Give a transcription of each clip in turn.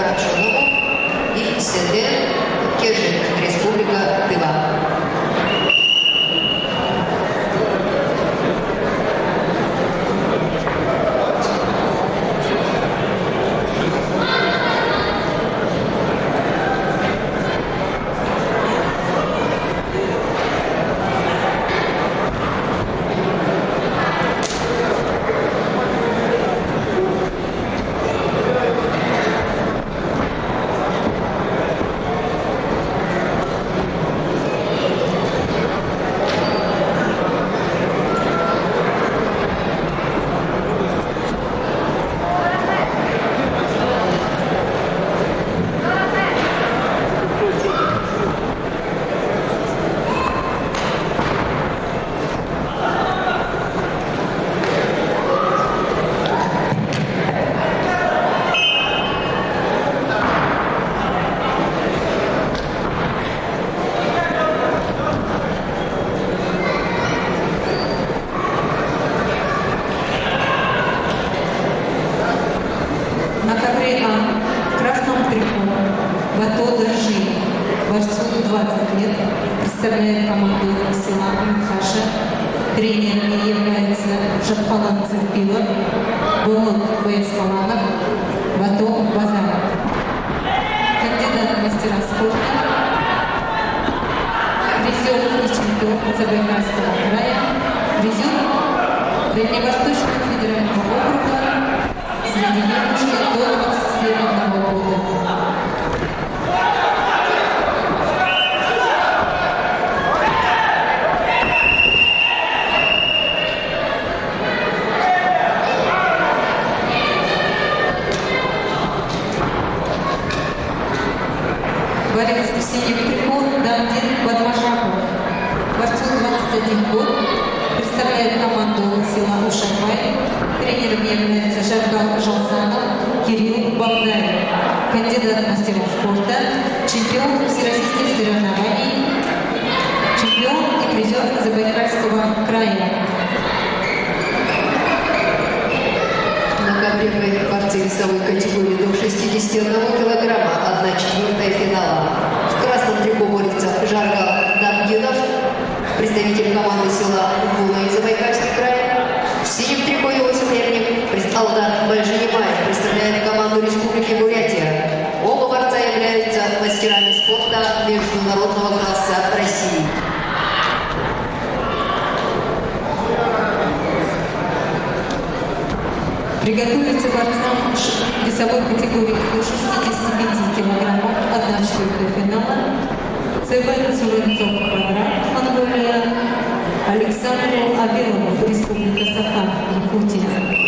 Каракшонову и Седен Кежик, Республика Тыва. Представляет команду села Михаша. Тренерами является Жапхалан Цепилов, Булут Боескаланов, Батон Базаров. Кандидат в мастера спорта, призер и чемпион Забайкальского края, призер Дальневосточного федерального округа среди девушек до 21 года. Борец синих трикот Дамдин Бадмашапов. Борцу 21 год. Представляет команду села Ушакбай. Тренером является Жаргал Жалсанов Кирилл Богдаев. Кандидат в мастера спорта. Чемпион всероссийских соревнований. Чемпион и призер Забайкальского края. Многобревной борцы весовой категории до 61 килограмма, 1/4 финала. В красном трико борется Жаргал Дамгинов, представитель команды села Угуна и Забайкальский край. В синем трико его соперник Алдан Бальжинимаев представляет команду Республики Бурятия. Оба борца являются мастерами спорта международного класса России. Приготовиться борцам весовой категории до 65 килограммов, 1/4 финала. Цевен Суренцов, Монголия. Александру Абелову, Республика Саха, Якутия.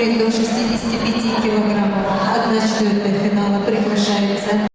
категории до 65 килограммов 1/4